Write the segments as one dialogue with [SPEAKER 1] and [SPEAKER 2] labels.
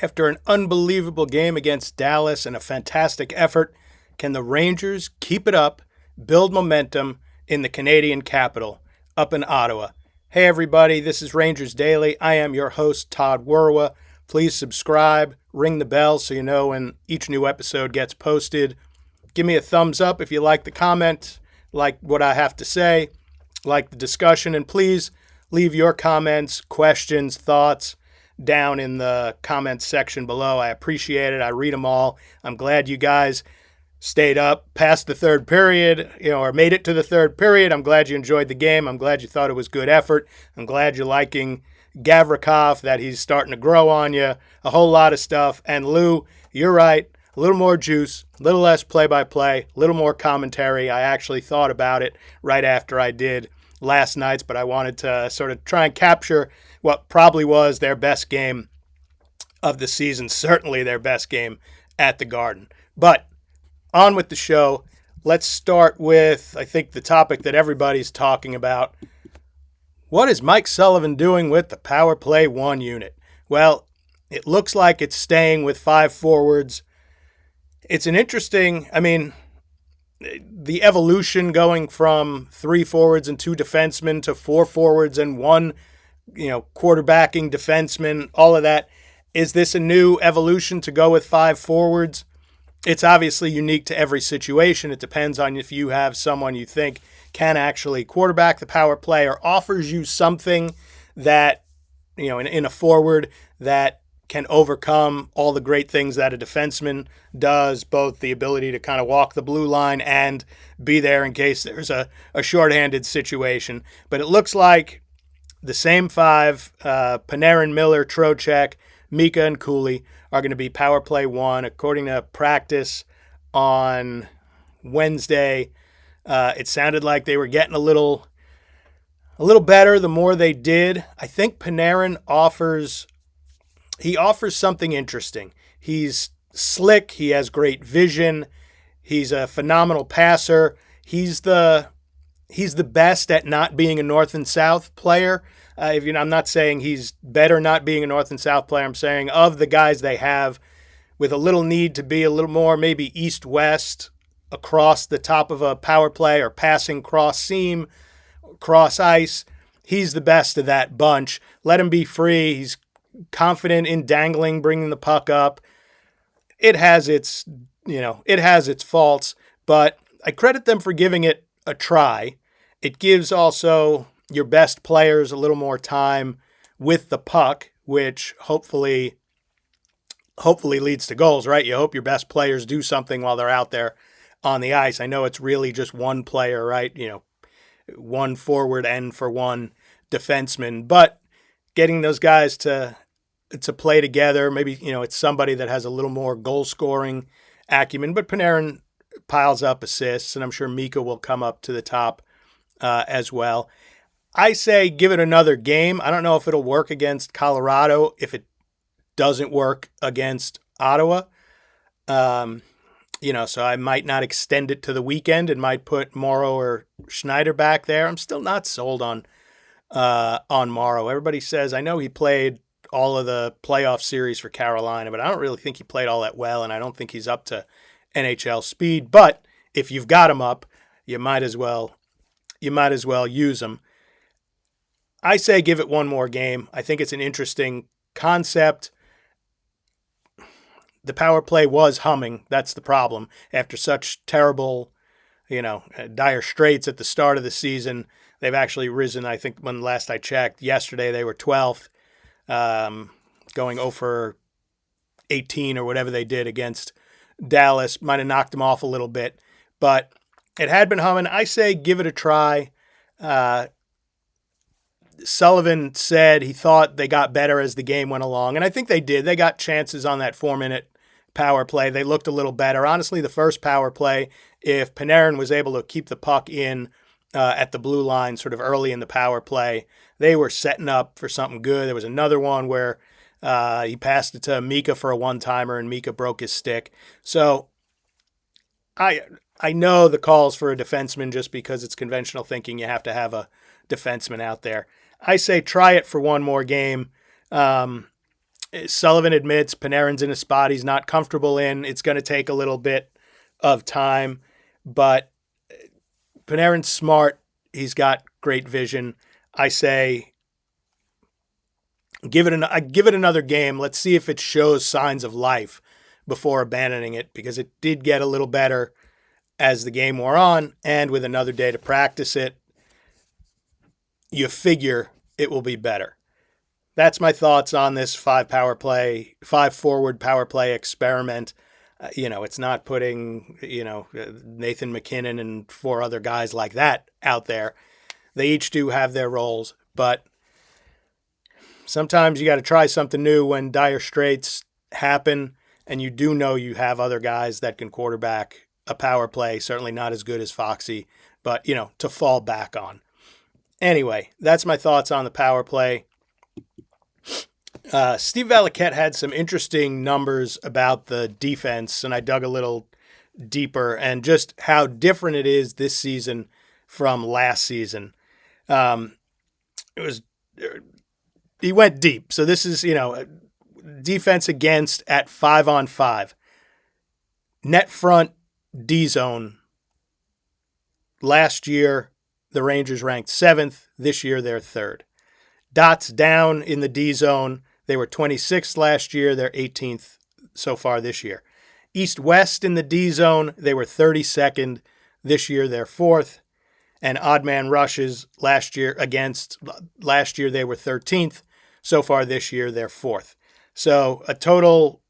[SPEAKER 1] After an unbelievable game against Dallas and a fantastic effort, can the Rangers keep it up, build momentum in the Canadian capital, up in Ottawa? Hey everybody, this is Rangers Daily. I am your host, Todd Werwa. Please subscribe, ring the bell so you know when each new episode gets posted. Give me a thumbs up if you like the comment, like what I have to say, like the discussion, and please leave your comments, questions, thoughts down in the comments section below. I appreciate it. I read them all. I'm glad you guys stayed up past the third period, or made it to the third period. I'm glad you enjoyed the game. I'm glad you thought it was good effort. I'm glad you're liking Gavrikov, that he's starting to grow on you, a whole lot of stuff. And Lou, you're right. A little more juice, a little less play-by-play, a little more commentary. I actually thought about it right after I did last night's, but I wanted to sort of try and capture what probably was their best game of the season, certainly their best game at the Garden. But on with the show. Let's start with, I think, the topic that everybody's talking about. What is Mike Sullivan doing with the Power Play 1 unit? Well, it looks like it's staying with 5 forwards. It's an interesting, the evolution going from 3 forwards and 2 defensemen to 4 forwards and 1, quarterbacking defenseman, all of that. Is this a new evolution to go with 5 forwards? It's obviously unique to every situation. It depends on if you have someone you think can actually quarterback the power play or offers you something that, in a forward that can overcome all the great things that a defenseman does, both the ability to kind of walk the blue line and be there in case there's a shorthanded situation. But it looks like the same 5, Panarin, Miller, Trocheck, Mika, and Cooley, are going to be Power Play 1. According to practice on Wednesday, it sounded like they were getting a little better the more they did. I think Panarin offers something interesting. He's slick. He has great vision. He's a phenomenal passer. He's the best at not being a north and south player. I'm not saying he's better not being a north and south player. I'm saying of the guys they have, with a little need to be a little more maybe east-west across the top of a power play or passing cross seam, cross ice, he's the best of that bunch. Let him be free. He's confident in dangling, bringing the puck up. It has its faults, but I credit them for giving it a try. It gives also your best players a little more time with the puck, which hopefully leads to goals, right? You hope your best players do something while they're out there on the ice. I know it's really just one player, right? One forward and for one defenseman, but getting those guys to play together, maybe, it's somebody that has a little more goal scoring acumen, but Panarin piles up assists, and I'm sure Mika will come up to the top as well. I say give it another game. I don't know if it'll work against Colorado, if it doesn't work against Ottawa. So I might not extend it to the weekend and might put Morrow or Schneider back there. I'm still not sold on Morrow. Everybody says, I know he played all of the playoff series for Carolina, but I don't really think he played all that well, and I don't think he's up to NHL speed. But if you've got him up, you might as well use him. I say give it one more game. I think it's an interesting concept. The power play was humming. That's the problem. After such terrible, dire straits at the start of the season, they've actually risen. I think when last I checked, yesterday they were 12th, going 0 for 18 or whatever they did against Dallas. Might have knocked them off a little bit, but it had been humming. I say give it a try. Sullivan said he thought they got better as the game went along, and I think they did. They got chances on that 4-minute power play. They looked a little better. Honestly, the first power play, if Panarin was able to keep the puck in at the blue line sort of early in the power play, they were setting up for something good. There was another one where he passed it to Mika for a one-timer, and Mika broke his stick. So I know the calls for a defenseman just because it's conventional thinking you have to have a defenseman out there. I say try it for one more game. Sullivan admits Panarin's in a spot he's not comfortable in. It's going to take a little bit of time, but Panarin's smart. He's got great vision. I say give it another game. Let's see if it shows signs of life before abandoning it, because it did get a little better as the game wore on, and with another day to practice it, you figure it will be better. That's my thoughts on this five forward power play experiment. It's not putting, Nathan McKinnon and four other guys like that out there. They each do have their roles, but sometimes you got to try something new when dire straits happen, and you do know you have other guys that can quarterback a power play, certainly not as good as Foxy, but, to fall back on. Anyway, that's my thoughts on the power play. Steve Valiquette had some interesting numbers about the defense, and I dug a little deeper, and just how different it is this season from last season. He went deep. So this is, defense against at 5-on-5. Net front D zone. Last year, the Rangers ranked 7th. This year, they're 3rd. Dots down in the D zone. They were 26th last year. They're 18th so far this year. East-west in the D zone, they were 32nd. This year, they're 4th. And odd man rushes last year, they were 13th. So far this year, they're 4th. So a total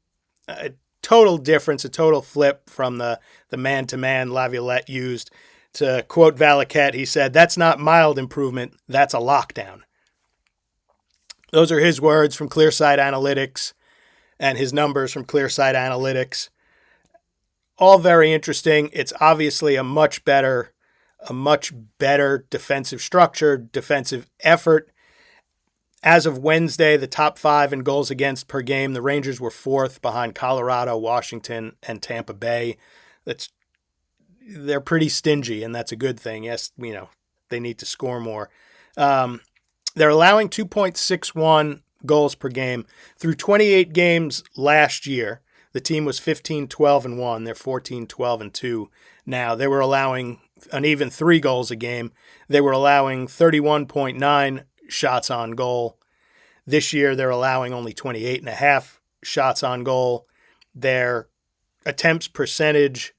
[SPEAKER 1] difference, a total flip from the man-to-man Laviolette used. To quote Valiquette, he said, "That's not mild improvement, that's a lockdown." Those are his words from Clearsight Analytics, and his numbers from Clearsight Analytics. All very interesting. It's obviously a much better defensive structure, defensive effort. As of Wednesday, the top 5 in goals against per game, the Rangers were 4th behind Colorado, Washington, and Tampa Bay. They're pretty stingy, and that's a good thing. Yes, they need to score more. They're allowing 2.61 goals per game. Through 28 games last year, the team was 15-12-1. They're 14-12-2 now. They were allowing an even 3 goals a game. They were allowing 31.9 shots on goal. This year, they're allowing only 28.5 shots on goal. Their attempts percentage,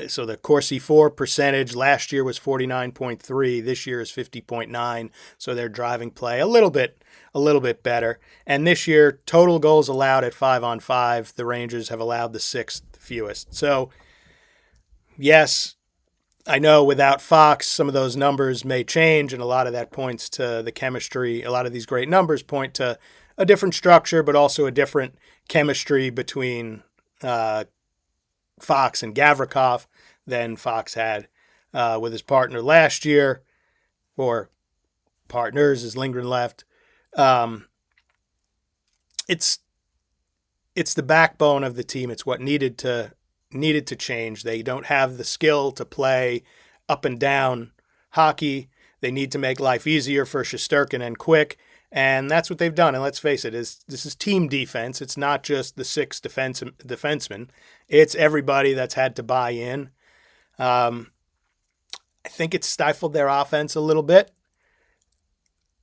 [SPEAKER 1] so the Corsi 4 percentage last year was 49.3. This year is 50.9. So they're driving play a little bit better. And this year, total goals allowed at 5-on-5, the Rangers have allowed the 6th fewest. So, yes, I know without Fox, some of those numbers may change, and a lot of that points to the chemistry. A lot of these great numbers point to a different structure, but also a different chemistry between Fox and Gavrikov than Fox had with his partner last year, or partners as Lindgren left. It's the backbone of the team. It's what needed to change. They don't have the skill to play up and down hockey. They need to make life easier for Shesterkin and Quick, and that's what they've done. And let's face it, this is team defense. It's not just the 6 defensemen. It's everybody that's had to buy in. I think it's stifled their offense a little bit.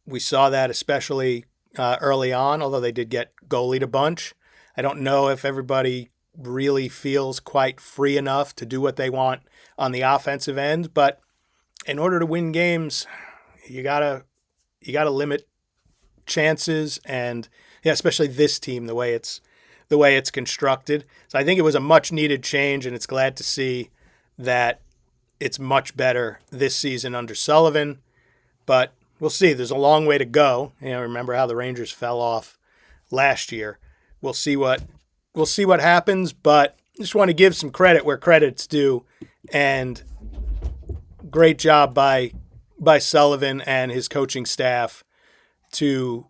[SPEAKER 1] We saw that especially early on, although they did get goalied a bunch. I don't know if everybody really feels quite free enough to do what they want on the offensive end, but in order to win games, you gotta limit chances, and especially this team, the way it's constructed. So I think it was a much needed change, and it's glad to see that it's much better this season under Sullivan. But we'll see. There's a long way to go. Remember how the Rangers fell off last year. We'll see what happens, but I just want to give some credit where credit's due, and great job by Sullivan and his coaching staff to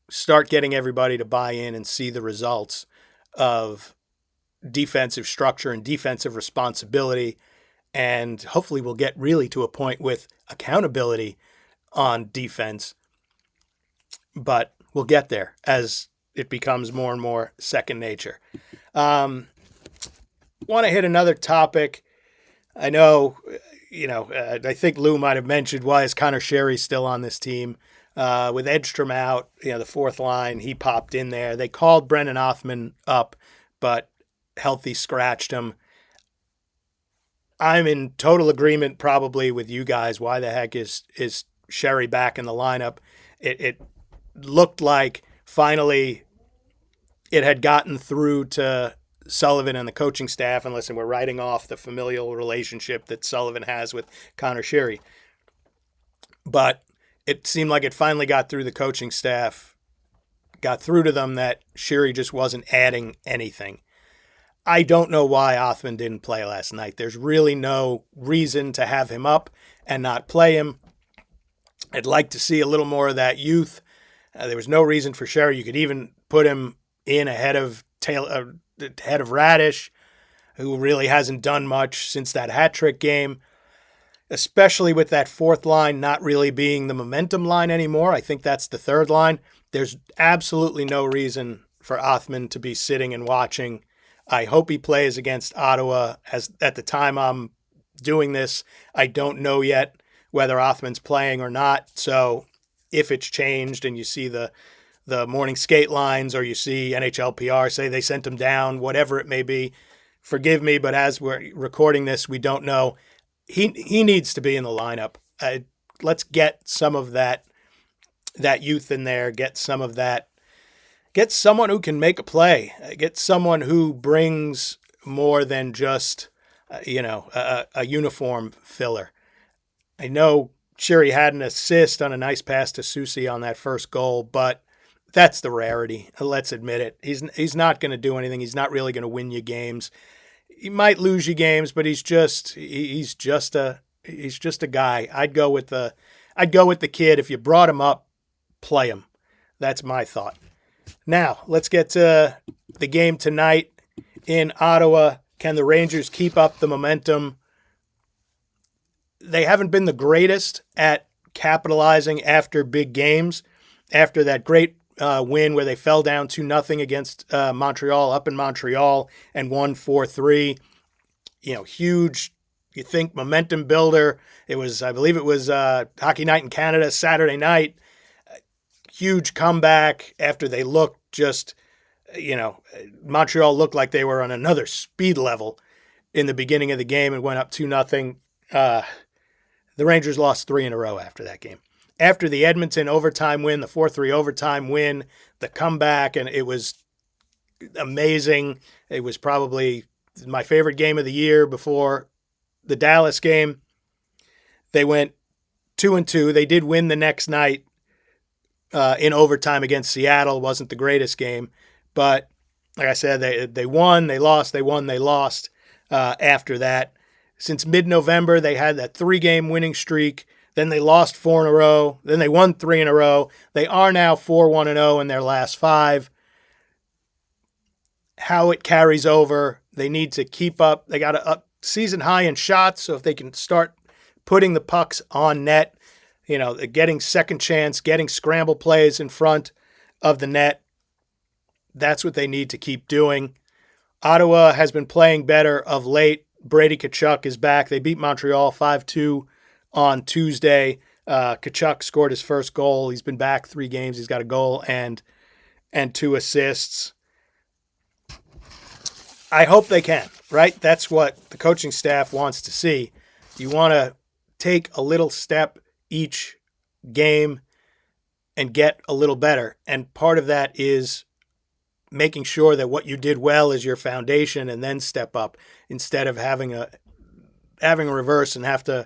[SPEAKER 1] start getting everybody to buy in and see the results of defensive structure and defensive responsibility. And hopefully we'll get really to a point with accountability on defense. But we'll get there as it becomes more and more second nature. Want to hit another topic. I know, I think Lou might have mentioned, why is Connor Sherry still on this team? With Edstrom out, the fourth line, he popped in there. They called Brennan Othman up, but healthy scratched him. I'm in total agreement probably with you guys. Why the heck is Sherry back in the lineup? It looked like finally it had gotten through to Sullivan and the coaching staff. And listen, we're writing off the familial relationship that Sullivan has with Connor Sherry. But it seemed like it finally got through the coaching staff, got through to them that Sherry just wasn't adding anything. I don't know why Othman didn't play last night. There's really no reason to have him up and not play him. I'd like to see a little more of that youth. There was no reason for Sherry. You could even put him in ahead of Radish, who really hasn't done much since that hat trick game, especially with that fourth line not really being the momentum line anymore. I think that's the third line. There's absolutely no reason for Othman to be sitting and watching. I hope he plays against Ottawa. As at the time I'm doing this, I don't know yet whether Othman's playing or not. So if it's changed and you see the morning skate lines or you see NHLPR say they sent him down, whatever it may be, forgive me, but as we're recording this, we don't know. He needs to be in the lineup. Let's get some of that youth in there, get some of that. Get someone who can make a play. Get someone who brings more than just, a uniform filler. I know Sherry had an assist on a nice pass to Susie on that first goal, but that's the rarity. Let's admit it. He's not going to do anything. He's not really going to win you games. He might lose you games, but he's just a guy. I'd go with the kid. If you brought him up, play him. That's my thought. Now, let's get to the game tonight in Ottawa. Can the Rangers keep up the momentum? They haven't been the greatest at capitalizing after big games. After that great win where they fell down 2-0 against Montreal, up in Montreal, and won 4-3. Huge, you think, momentum builder. I believe it was Hockey Night in Canada, Saturday night. Huge comeback after they looked Montreal looked like they were on another speed level in the beginning of the game and went up 2-0. The Rangers lost 3 in a row after that game. After the Edmonton overtime win, the 4-3 overtime win, the comeback, and it was amazing. It was probably my favorite game of the year before the Dallas game. They went 2-2. They did win the next night in overtime against Seattle. Wasn't the greatest game, but like I said, they won, they lost, they won, they lost after that. Since mid-November, they had that 3-game winning streak. Then they lost 4 in a row. Then they won 3 in a row. They are now 4-1-0 in their last 5. How it carries over, they need to keep up. They got a season high in shots, so if they can start putting the pucks on net, getting second chance, getting scramble plays in front of the net, that's what they need to keep doing. Ottawa has been playing better of late. Brady Tkachuk is back. They beat Montreal 5-2 on Tuesday. Tkachuk scored his first goal. He's been back 3 games. He's got a goal and 2 assists. I hope they can, right? That's what the coaching staff wants to see. You want to take a little step each game and get a little better. And part of that is making sure that what you did well is your foundation and then step up instead of having a reverse and have to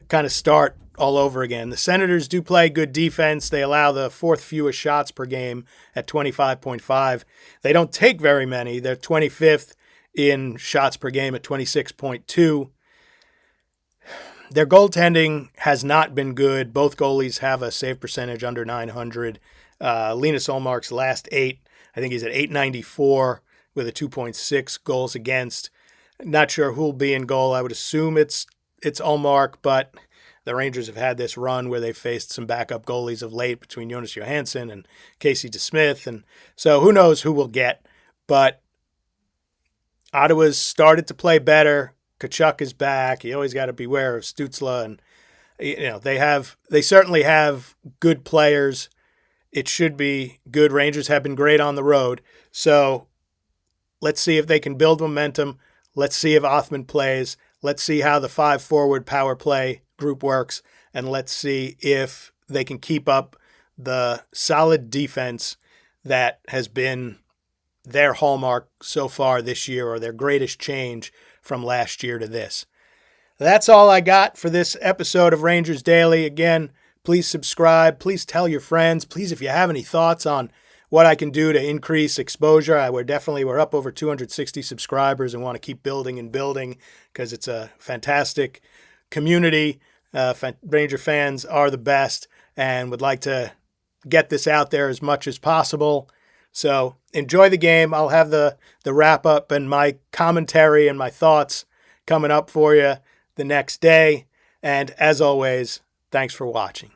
[SPEAKER 1] kind of start all over again. The Senators do play good defense. They allow the 4th fewest shots per game at 25.5. They don't take very many. They're 25th in shots per game at 26.2. Their goaltending has not been good. Both goalies have a save percentage under 900. Linus Ullmark's last 8, I think he's at 894 with a 2.6 goals against. Not sure who'll be in goal. I would assume it's Ullmark, but the Rangers have had this run where they've faced some backup goalies of late between Jonas Johansson and Casey DeSmith. And so who knows who we'll get. But Ottawa's started to play better. Tkachuk is back. You always got to beware of Stützle. And, they certainly have good players. It should be good. Rangers have been great on the road. So let's see if they can build momentum. Let's see if Othman plays. Let's see how the 5-forward power play group works. And let's see if they can keep up the solid defense that has been their hallmark so far this year, or their greatest change from last year to this. That's all I got for this episode of Rangers Daily. Again, please subscribe. Please tell your friends. Please, if you have any thoughts on what I can do to increase exposure, we're up over 260 subscribers and want to keep building and building because it's a fantastic community. Ranger fans are the best and would like to get this out there as much as possible. So enjoy the game. I'll have the wrap up and my commentary and my thoughts coming up for you the next day. And as always, thanks for watching.